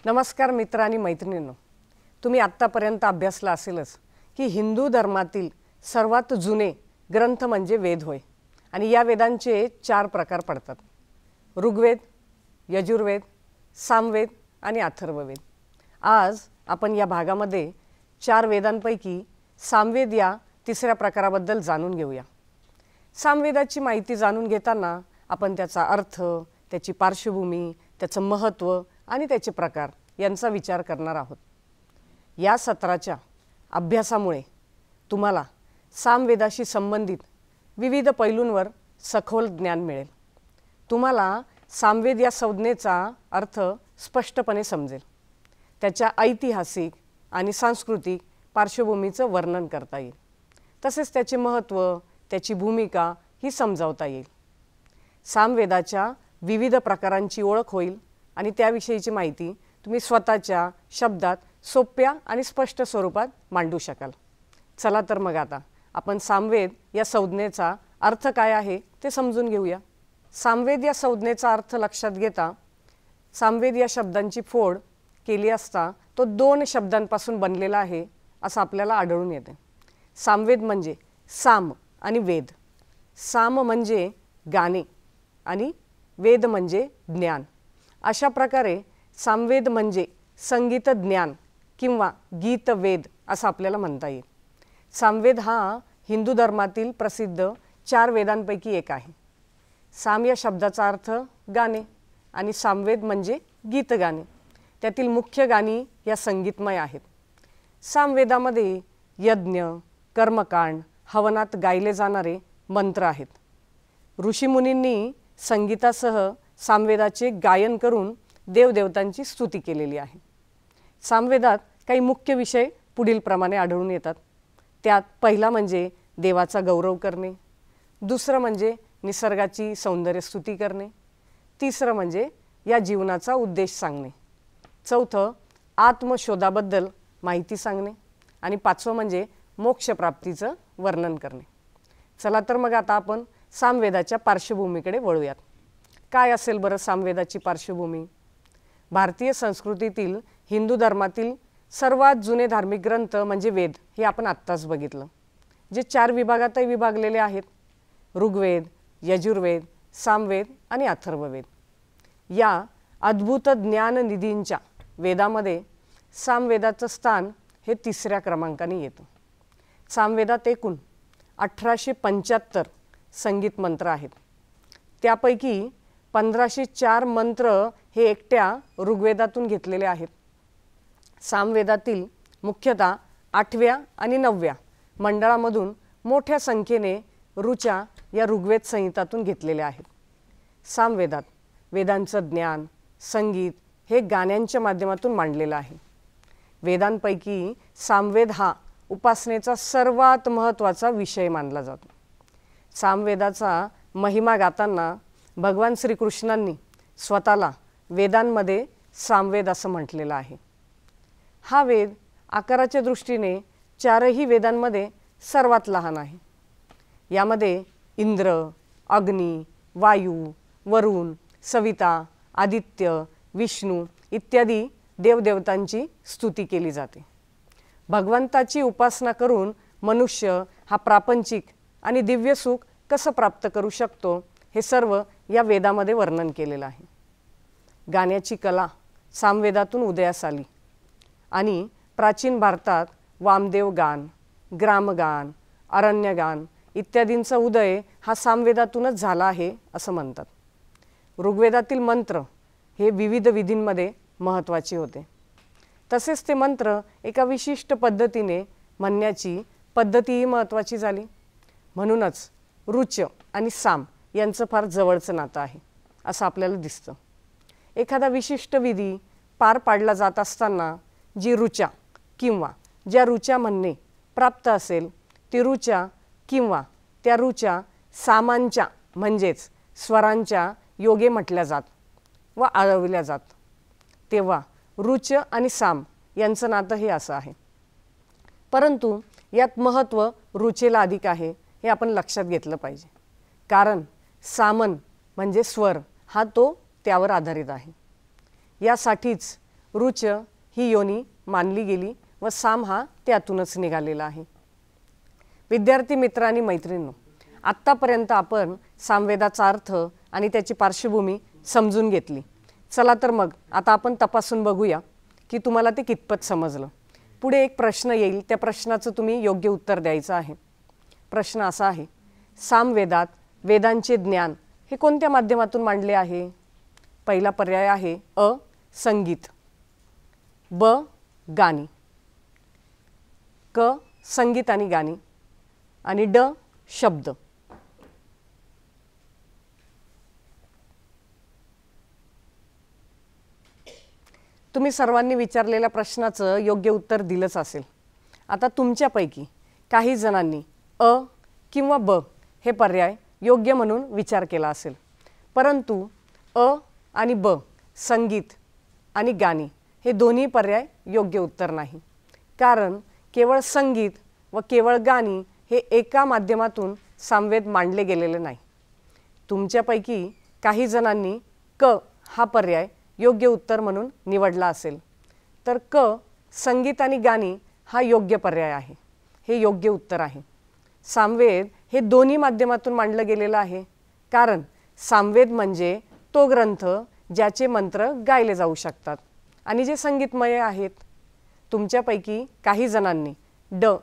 नमस्कार मित्र आणि मैत्रिणींनो, तुम्ही आत्तापर्यंत अभ्यासला असेलच की हिंदू धर्मातील सर्वात जुने ग्रंथ म्हणजे वेद होय. आणि या वेदांचे 4 प्रकार पडतात: ऋग्वेद, यजुर्वेद, सामवेद आणि अथर्ववेद. आज आपण या भागामध्ये 4 वेदांपैकी सामवेद या तिसऱ्या प्रकाराबद्दल जाणून घेऊया. सामवेदाची माहिती जाणून घेताना आपण त्याचा अर्थ, त्याची पार्श्वभूमी, त्याचं महत्त्व आणि त्याचे प्रकार यांचा विचार करणार आहोत. या सत्राच्या अभ्यासामुळे तुम्हाला सामवेदाशी संबंधित विविध पैलूंवर सखोल ज्ञान मिळेल. तुम्हाला सामवेद या संज्ञेचा अर्थ स्पष्टपणे समजेल. त्याच्या ऐतिहासिक आणि सांस्कृतिक पार्श्वभूमीचं वर्णन करता येईल. तसेच त्याचे महत्त्व, त्याची भूमिका ही समजावता येईल. सामवेदाच्या विविध प्रकारांची ओळख होईल आणि त्याविषयीची माहिती तुम्ही स्वतःच्या शब्दात सोप्या आणि स्पष्ट स्वरूपात मांडू शकाल. चला तर मग आता आपण सामवेद या संज्ञेचा अर्थ काय आहे ते समजून घेऊया. सामवेद या संज्ञेचा अर्थ लक्षात घेता सामवेद या शब्दांची फोड केली असता तो 2 शब्दांपासून बनलेला आहे असं आपल्याला आढळून येते. सामवेद म्हणजे साम आणि वेद. साम म्हणजे गाणे आणि वेद म्हणजे ज्ञान. अशा प्रकारे सामवेद म्हणजे संगीत ज्ञान किंवा गीत वेद असं आपल्याला म्हणता येईल. सामवेद हा हिंदू धर्मातील प्रसिद्ध 4 वेदांपैकी एक आहे. साम या शब्दाचा अर्थ गाणे आणि सामवेद म्हणजे गीतगाणे. त्यातील मुख्य गाणी या संगीतमय आहेत. सामवेदामध्ये यज्ञ, कर्मकांड, हवनात गायले जाणारे मंत्र आहेत. ऋषीमुनींनी संगीतासह सामवेदाचे गायन करून देवदेवतांची स्तुती केलेली आहे. सामवेदात काही मुख्य विषय पुढील प्रमाणे आढळून येतात. त्यात पहिला म्हणजे देवाचा गौरव करणे, दुसरं म्हणजे निसर्गाची सौंदर्यस्तुती करणे, तिसरं म्हणजे या जीवनाचा उद्देश सांगणे, चौथं आत्मशोधाबद्दल माहिती सांगणे आणि 5वं म्हणजे मोक्षप्राप्तीचं वर्णन करणे. चला तर मग आता आपण सामवेदाच्या पार्श्वभूमीकडे वळूयात. काय असेल बरं सामवेदाची पार्श्वभूमी? भारतीय संस्कृतीतील हिंदू धर्मातील सर्वात जुने धार्मिक ग्रंथ म्हणजे वेद हे आपण आत्ताच बघितलं, जे 4 विभागातही विभागलेले आहेत: ऋग्वेद, यजुर्वेद, सामवेद आणि अथर्ववेद. या अद्भुत ज्ञाननिधींच्या वेदामध्ये सामवेदाचं स्थान हे 3ऱ्या क्रमांकाने येतं. सामवेदात एकूण 1875 संगीत मंत्र आहेत. त्यापैकी 1504 मंत्र हे एकट्या ऋग्वेदातून घेतलेले आहेत. सामवेदातील मुख्यतः 8व्या आणि 9व्या मंडळामधून मोठ्या संख्येने ऋचा या ऋग्वेद संहितातून घेतलेल्या आहेत. सामवेदात वेदांचं ज्ञान, संगीत हे गाण्यांच्या माध्यमातून मांडलेलं आहे. वेदांपैकी सामवेद हा उपासनेचा सर्वात महत्त्वाचा विषय मानला जातो. सामवेदाचा महिमा गाताना भगवान श्रीकृष्णांनी स्वतःला वेदांमध्ये सामवेद असं म्हटलेलं आहे. हा वेद आकाराच्या दृष्टीने 4ही वेदांमध्ये सर्वात लहान आहे. यामध्ये इंद्र, अग्नी, वायू, वरुण, सविता, आदित्य, विष्णू इत्यादी देवदेवतांची स्तुती केली जाते. भगवंताची उपासना करून मनुष्य हा प्रापंचिक आणि दिव्य सुख कसं प्राप्त करू शकतो हे सर्व या वेदामध्ये वर्णन केलेलं आहे. गाण्याची कला सामवेदातून उदयास आली आणि प्राचीन भारतात वामदेव गान, ग्रामगान, अरण्यगान इत्यादींचा उदय हा सामवेदातूनच झाला आहे असं म्हणतात. ऋग्वेदातील मंत्र हे विविध विधींमध्ये महत्त्वाचे होते. तसेच ते मंत्र एका विशिष्ट पद्धतीने म्हणण्याची पद्धतीही महत्त्वाची झाली. म्हणूनच ऋच आणि साम यांचं फार जवळचं नातं आहे असं आपल्याला दिसतं. एखादा विशिष्ट विधी पार पाडला जात असताना जी ऋचा किंवा ज्या ऋचा म्हणणे प्राप्त असेल ती ऋचा किंवा त्या ऋचा सामांच्या म्हणजेच स्वरांच्या योगे म्हटल्या जात व आळवल्या जात. तेव्हा ऋच आणि साम यांचं नातं हे असं आहे. परंतु यात महत्त्व ऋचेला अधिक आहे हे आपण लक्षात घेतलं पाहिजे. कारण सामन म्हणजे स्वर हा तो त्यावर आधारित आहे. यासाठीच रुच ही योनी मानली गेली व साम हा त्यातूनच निघालेला आहे. विद्यार्थी मित्र आणि मैत्रिणींनो, आत्तापर्यंत आपण सामवेदाचा अर्थ आणि त्याची पार्श्वभूमी समजून घेतली. चला तर मग आता आपण तपासून बघूया की तुम्हाला ते कितपत समजलं. पुढे एक प्रश्न येईल, त्या प्रश्नाचं तुम्ही योग्य उत्तर द्यायचं आहे. प्रश्न असा आहे, सामवेदात वेदांचे ज्ञान हे कोणत्या माध्यमातून मांडले आहे? पहिला पर्याय आहे अ. संगीत, ब. गाणी, क. संगीत आणि गाणी आणि ड. शब्द. तुम्ही सर्वांनी विचारलेल्या प्रश्नाचं योग्य उत्तर दिलंच असेल. आता तुमच्यापैकी काही जणांनी अ किंवा ब हे पर्याय योग्य म्हणून विचार केला असेल, परंतु अ आणि ब संगीत आणि गाणी हे दोन्ही पर्याय योग्य उत्तर नाही. कारण केवळ संगीत व केवळ गाणी हे एका माध्यमातून सामवेद मांडले गेलेले नाही. तुमच्यापैकी काही जणांनी क हा पर्याय योग्य उत्तर म्हणून निवडला असेल, तर क संगीत आणि गाणी हा योग्य पर्याय आहे. हे योग्य उत्तर आहे. सामवेद हे दोन्ही माध्यमातून मांडलं गेलेलं आहे. कारण सामवेद म्हणजे तो ग्रंथ ज्याचे मंत्र गायले जाऊ शकतात आणि जे संगीतमय आहेत. तुमच्यापैकी काही जणांनी ड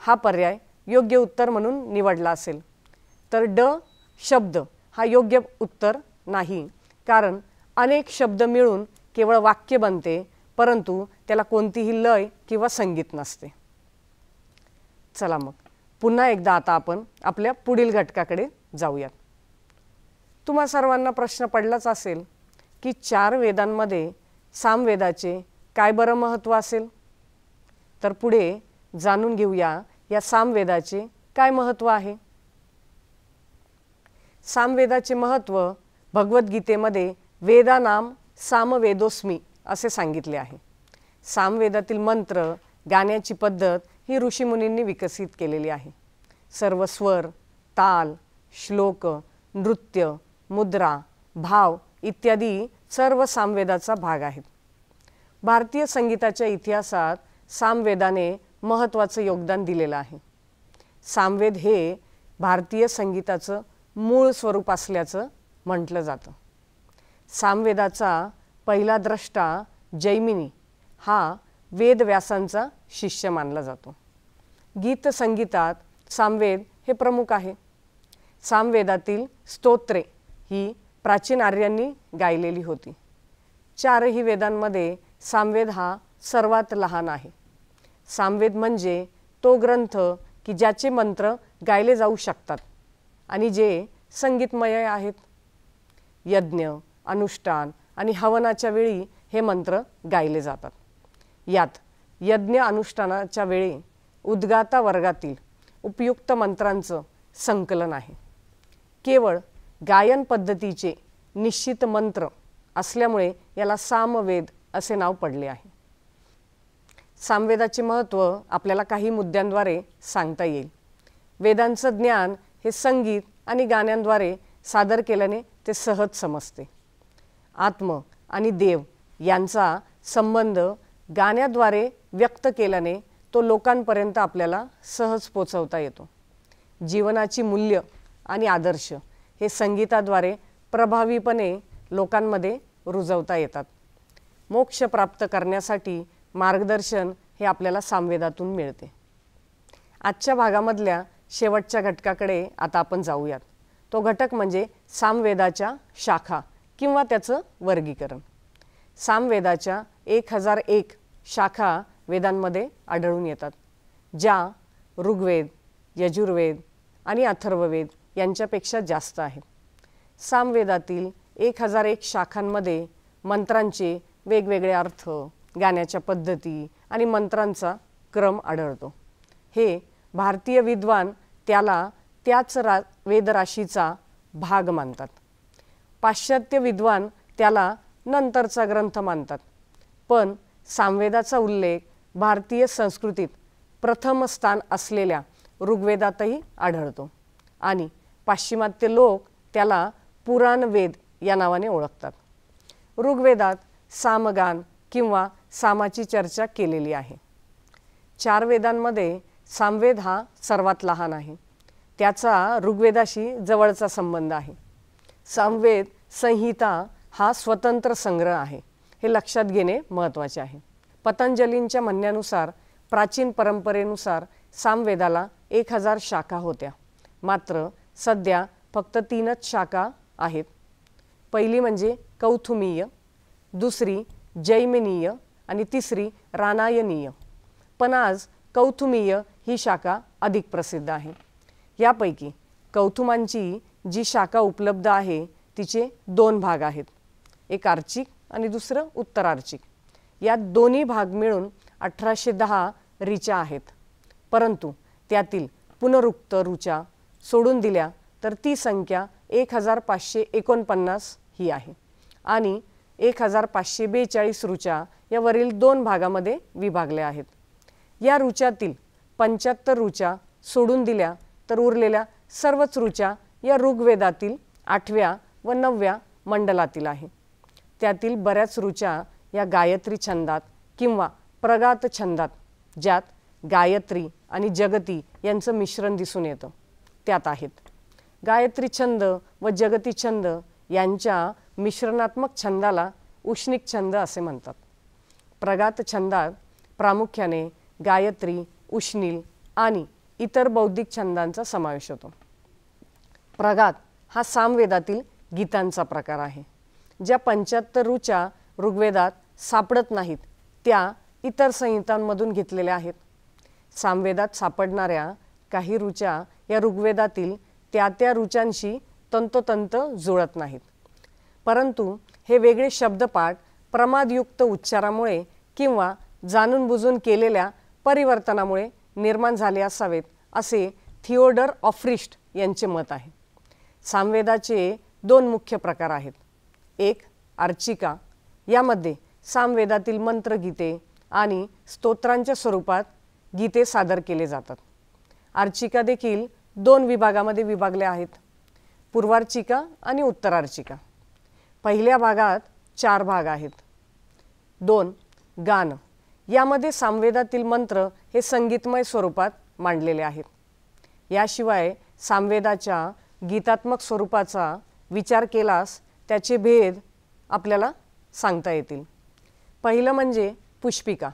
हा पर्याय योग्य उत्तर म्हणून निवडला असेल, तर ड. शब्द हा योग्य उत्तर नाही. कारण अनेक शब्द मिळून केवळ वाक्य बनते, परंतु त्याला कोणतीही लय किंवा संगीत नसते. चला मग पुन्हा एकदा आता आपण आपल्या पुढील घटकाकडे जाऊयात. तुम्हा सर्वांना प्रश्न पडलाच असेल की 4 वेदांमध्ये सामवेदाचे काय बरं महत्त्व असेल? तर पुढे जाणून घेऊया या सामवेदाचे काय महत्त्व आहे. सामवेदाचे महत्त्व भगवद्गीतेमध्ये वेदानाम सामवेदोस्मी असे सांगितले आहे. सामवेदातील मंत्र गाण्याची पद्धत ही ऋषीमुनींनी विकसित केलेली आहे. सर्व स्वर, ताल, श्लोक, नृत्य, मुद्रा, भाव इत्यादी सर्व सामवेदाचा भाग आहेत. भारतीय संगीताच्या इतिहासात सामवेदाने महत्त्वाचं योगदान दिलेलं आहे. सामवेद हे भारतीय संगीताचं मूळ स्वरूप असल्याचं म्हटलं जातं. सामवेदाचा पहिला द्रष्टा जैमिनी हा वेदव्यासांचा शिष्य मानला जातो. गीत संगीतात सामवेद हे प्रमुख आहे. सामवेदातील स्तोत्रे ही प्राचीन आर्यांनी गायलेली होती. 4ही वेदांमध्ये सामवेद हा सर्वात लहान आहे. सामवेद म्हणजे तो ग्रंथ की ज्याचे मंत्र गायले जाऊ शकतात आणि जे संगीतमय आहेत. यज्ञ, अनुष्ठान आणि हवनाच्या वेळी हे मंत्र गायले जातात. यात यज्ञ अनुष्ठानाच्या वेळी उद्गाता वर्गातील उपयुक्त मंत्रांचं संकलन आहे. केवळ गायन पद्धतीचे निश्चित मंत्र असल्यामुळे याला सामवेद असे नाव पडले आहे. सामवेदाचे महत्त्व आपल्याला काही मुद्द्यांद्वारे सांगता येईल. वेदांचं ज्ञान हे संगीत आणि गाण्यांद्वारे सादर केल्याने ते सहज समजते. आत्म आणि देव यांचा संबंध गाण्याद्वारे व्यक्त केल्याने तो लोकांपर्यंत आपल्याला सहज पोचवता येतो. जीवनाची मूल्य आणि आदर्श हे संगीताद्वारे प्रभावीपणे लोकांमध्ये रुजवता येतात. मोक्ष प्राप्त करण्यासाठी मार्गदर्शन हे आपल्याला सामवेदातून मिळते. आजच्या भागामधल्या शेवटच्या घटकाकडे आता आपण जाऊयात. तो घटक म्हणजे सामवेदाच्या शाखा किंवा त्याचं वर्गीकरण. सामवेदाच्या 1001 शाखा वेदांमध्ये आढळून येतात, ज्या ऋग्वेद, यजुर्वेद आणि अथर्ववेद यांच्यापेक्षा जास्त आहेत. सामवेदातील 1001 शाखांमध्ये मंत्रांचे वेगवेगळे अर्थ, गाण्याच्या पद्धती आणि मंत्रांचा क्रम आढळतो. हे भारतीय विद्वान त्याला त्याच वेदराशीचा भाग मानतात. पाश्चात्य विद्वान त्याला नंतरचा ग्रंथ मानतात. पण सामवेदाचा उल्लेख भारतीय संस्कृतीत प्रथम स्थान असलेल्या ऋग्वेदातही आढळतो आणि पाश्चिमात्य लोक त्याला पुराण वेद या नावाने ओळखतात. ऋग्वेदात सामगान, किंवा सामाची चर्चा केलेली आहे। 4 वेदांमध्ये सामवेद हा सर्वात लहान आहे, त्याचा ऋग्वेदाशी जवळचा संबंध आहे। सामवेद संहिता हा स्वतंत्र संग्रह आहे, हे लक्षात घेणे महत्त्वाचे आहे। पतंजलींच्या म्हणण्यानुसार प्राचीन परंपरेनुसार सामवेदाला 1000 शाखा होत्या, मात्र सध्या फक्त 3च शाखा आहेत। पहिली म्हणजे कौथुमीय, दुसरी जैमिनीय आणि तिसरी रानायनीय। पण आज कौथुमीय ही शाखा अधिक प्रसिद्ध आहे। यापैकी कौथुमांची जी शाखा उपलब्ध आहे तिचे 2 भाग आहेत, एक आर्चिक आणि दुसरं उत्तरार्चिक। यात दोन्ही भाग मिळून 1810 ऋचा आहेत, परंतु त्यातील पुनरुक्त ऋचा सोडून दिल्या तर ती संख्या 1549 ही आहे आणि 1542 ऋचा या वरील 2 भागामध्ये विभागल्या आहेत। या ऋचातील 75 ऋचा सोडून दिल्या तर उरलेल्या सर्वच ऋचा या ऋग्वेदातील 8व्या व 9व्या मंडलातील आहे। त्यातील बऱ्याच ऋचा या गायत्री छंदात किंवा प्रगात छंदात, ज्यात गायत्री आणि जगती यांचं मिश्रण दिसून येतं, त्यात आहेत। गायत्री छंद व जगती छंद यांच्या मिश्रणात्मक छंदाला उष्णिक छंद असे म्हणतात। प्रगात छंदात प्रामुख्याने गायत्री, उष्णिल आणि इतर बौद्धिक छंदांचा समावेश होतो। प्रगात हा सामवेदातील गीतांचा प्रकार आहे। ज्या 75 ऋचा ऋग्वेदात सापडत नाहीत त्या इतर संहितांमधून घेतलेल्या आहेत। सामवेदात सापडणाऱ्या काही ऋचा या ऋग्वेदातील त्या ऋचांशी तंतोतंत जुळत नाहीत, परंतु हे वेगळे शब्दपाठ प्रमादयुक्त उच्चारामुळे किंवा जाणून बुजून केलेल्या परिवर्तनामुळे निर्माण झाले असावेत असे थिओडर ऑफ्रिस्ट यांचे मत आहे। सामवेदाचे 2 मुख्य प्रकार आहेत। एक अर्चिका, यामध्ये सामवेदातील मंत्रगीते आणि स्तोत्रांच्या स्वरूपात गीते सादर केले जातात। अर्चिका देखील 2 विभागामध्ये विभागल्या आहेत, पूर्वार्चिका आणि उत्तरार्चिका। पहिल्या भागात 4 भाग आहेत। 2 गान, यामध्ये सामवेदातील मंत्र हे संगीतमय स्वरूपात मांडलेले आहेत। याशिवाय सामवेदाच्या गीतात्मक स्वरूपाचा विचार केल्यास त्याचे भेद आपल्याला सांगता येतील। पहिलं म्हणजे पुष्पिका,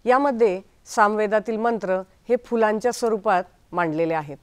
यामध्ये सामवेदातील मंत्र हे फुलांच्या स्वरूपात मांडलेले आहेत।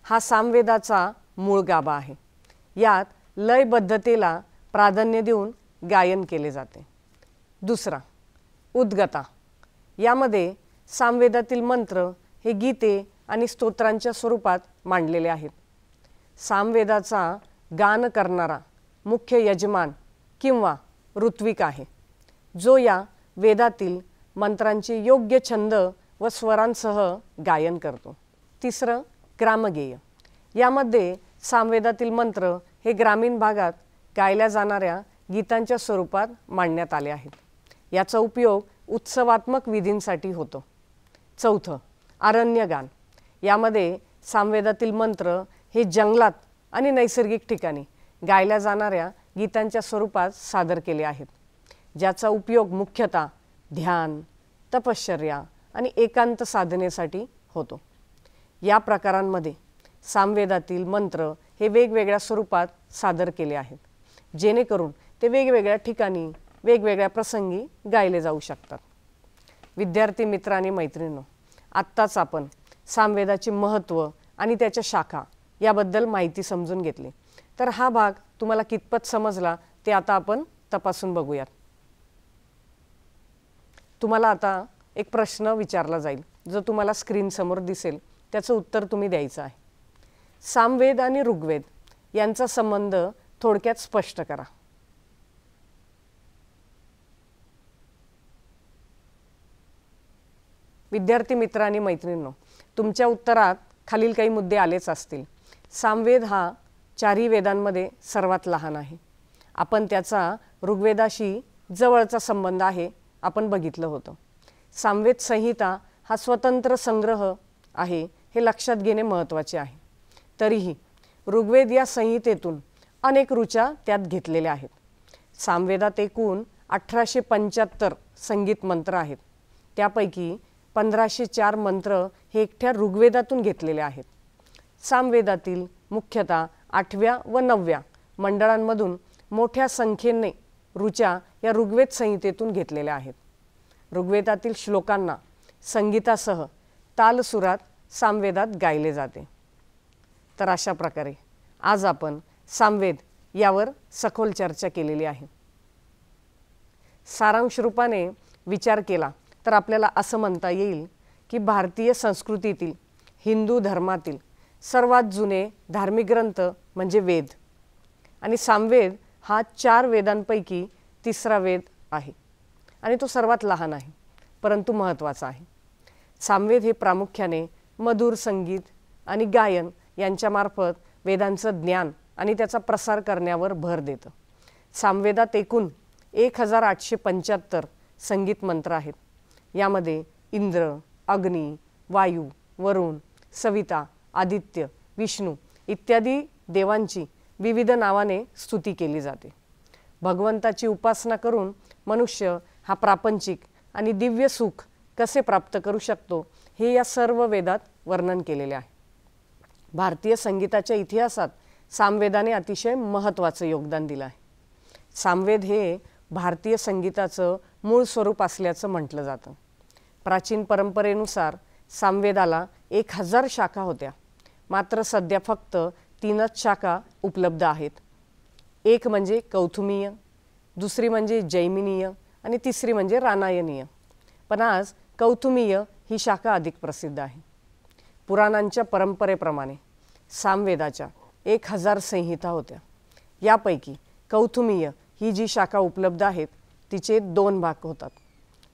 हा सामवेदाचा मूळ गाभा आहे। यात लयबद्धतेला प्राधान्य देऊन गायन केले जाते। दुसरा उद्गता, यामध्ये सामवेदातील मंत्र हे गीते आणि स्तोत्रांच्या स्वरूपात मांडलेले आहेत। सामवेदाचा गान करणारा मुख्य यजमान किंवा ऋत्विक आहे, जो या वेदातील मंत्रांचे योग्य छंद व स्वरांसह गायन करतो। तिसरं ग्रामगेय, यामध्ये सामवेदातील मंत्र हे ग्रामीण भागात गायल्या जाणाऱ्या गीतांच्या स्वरूपात मांडण्यात आले आहेत। याचा उपयोग उत्सवात्मक विधींसाठी होतो। चौथं अरण्यगान, यामध्ये सामवेदातील मंत्र हे जंगलात आणि नैसर्गिक ठिकाणी गायल्या जाणाऱ्या गीतांच्या स्वरूपात सादर केले आहेत, ज्याचा उपयोग मुख्यतः ध्यान, तपश्चर्या आणि एकांत साधनेसाठी होतो। या प्रकारांमध्ये सामवेदातील मंत्र हे वेगवेगळ्या स्वरूपात सादर केले आहेत, जेणेकरून ते वेगवेगळ्या ठिकाणी वेगवेगळ्या प्रसंगी गायले जाऊ शकतात। विद्यार्थी मित्र आणि मैत्रिणींनो, आत्ताच आपण सामवेदाचे महत्त्व आणि त्याच्या शाखा याबद्दल माहिती समजून घेतली, तर हा भाग तुम्हाला कितपत समजला ते आता आपण तपासून बघूयात। तुम्हाला आता एक प्रश्न विचारला जाईल, जो तुम्हाला स्क्रीन समोर दिसेल, त्याचं उत्तर तुम्ही द्यायचं आहे। सामवेद आणि ऋग्वेद यांचा संबंध थोडक्यात स्पष्ट करा। विद्यार्थी मित्र आणि मैत्रिणींनो, तुमच्या उत्तरात खालील काही मुद्दे आलेच असतील। सामवेद हा 4ही वेदांमध्ये सर्वात लहान आहे। आपण त्याचा ऋग्वेदाशी जवळचा संबंध आहे आपण बघितलं होतं। सामवेद संहिता हा स्वतंत्र संग्रह आहे, हे लक्षात घेणे महत्त्वाचे आहे। तरीही ऋग्वेद या संहितेतून अनेक ऋचा त्यात घेतलेल्या आहेत। सामवेदात एकूण 1875 संगीत मंत्र आहेत. त्यापैकी 1504 मंत्र हे एकट्या ऋग्वेदातून घेतलेले आहेत. सामवेदातील मुख्यतः 8व्या व 9व्या मंडळांमधून मोठ्या संख्येने ऋचा या ऋग्वेद संहितेतून घेतलेल्या आहेत. ऋग्वेदातील श्लोकांना संगीतासह तालसुरात सामवेदात गायले जाते. तर अशा प्रकारे आज आपण सामवेद यावर सखोल चर्चा केलेली आहे. सारांश रूपाने विचार केला तर आपल्याला असं म्हणता येईल की भारतीय संस्कृतीतील हिंदू धर्मातील सर्वात जुने धार्मिक ग्रंथ म्हणजे वेद आणि सामवेद हा 4 वेदांपैकी 3रा वेद आहे आणि तो सर्वात लहान आहे परंतु महत्त्वाचा आहे. सामवेद हे प्रामुख्याने मधुर संगीत आणि गायन यांच्यामार्फत वेदांचं ज्ञान आणि त्याचा प्रसार करण्यावर भर देतं. सामवेदात एकूण 1875 संगीत मंत्र आहेत. यामध्ये इंद्र, अग्नी, वायू, वरुण, सविता, आदित्य, विष्णू इत्यादी देवांची विविध नावाने स्तुती केली जाते. भगवंताची उपासना करून मनुष्य हा प्रापंचिक आणि दिव्य सुख कसे प्राप्त करू शकतो हे या सर्व वेदात वर्णन केलेले आहे. भारतीय संगीताच्या इतिहासात सामवेदाने अतिशय महत्त्वाचं योगदान दिलं आहे. सामवेद हे भारतीय संगीताचं मूळ स्वरूप असल्याचं म्हटलं जातं. प्राचीन परंपरेनुसार सामवेदाला 1000 शाखा होत्या, मात्र सध्या फक्त 3च शाखा उपलब्ध आहेत. एक म्हणजे कौथुमीय, दुसरी म्हणजे जैमिनीय आणि तिसरी म्हणजे रानायनीय. पण आज कौथुमीय ही शाखा अधिक प्रसिद्ध आहे. पुराणांच्या परंपरेप्रमाणे सामवेदाच्या 1000 संहिता होत्या. यापैकी कौथुमीय ही जी शाखा उपलब्ध आहेत तिचे 2 भाग होतात.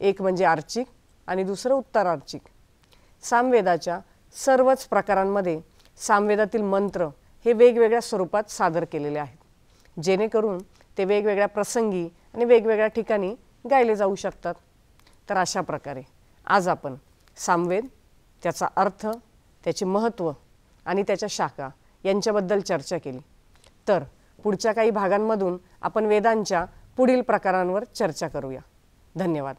एक म्हणजे आर्चिक आणि दुसरं उत्तरार्चिक. सामवेदाच्या सर्वच प्रकारांमध्ये सामवेदातील मंत्र हे वेगवेगळ्या स्वरूपात सादर केलेले आहेत, जेणेकरून ते वेगवेगळ्या प्रसंगी आणि वेगवेगळ्या ठिकाणी गायले जाऊ शकतात. तर अशा प्रकारे आज आपण सामवेद, त्याचा अर्थ, त्याचे महत्त्व आणि त्याच्या शाखा यांच्याबद्दल चर्चा केली. तर पुढच्या काही भागांमधून आपण वेदांच्या पुढील प्रकारांवर चर्चा करूया. धन्यवाद.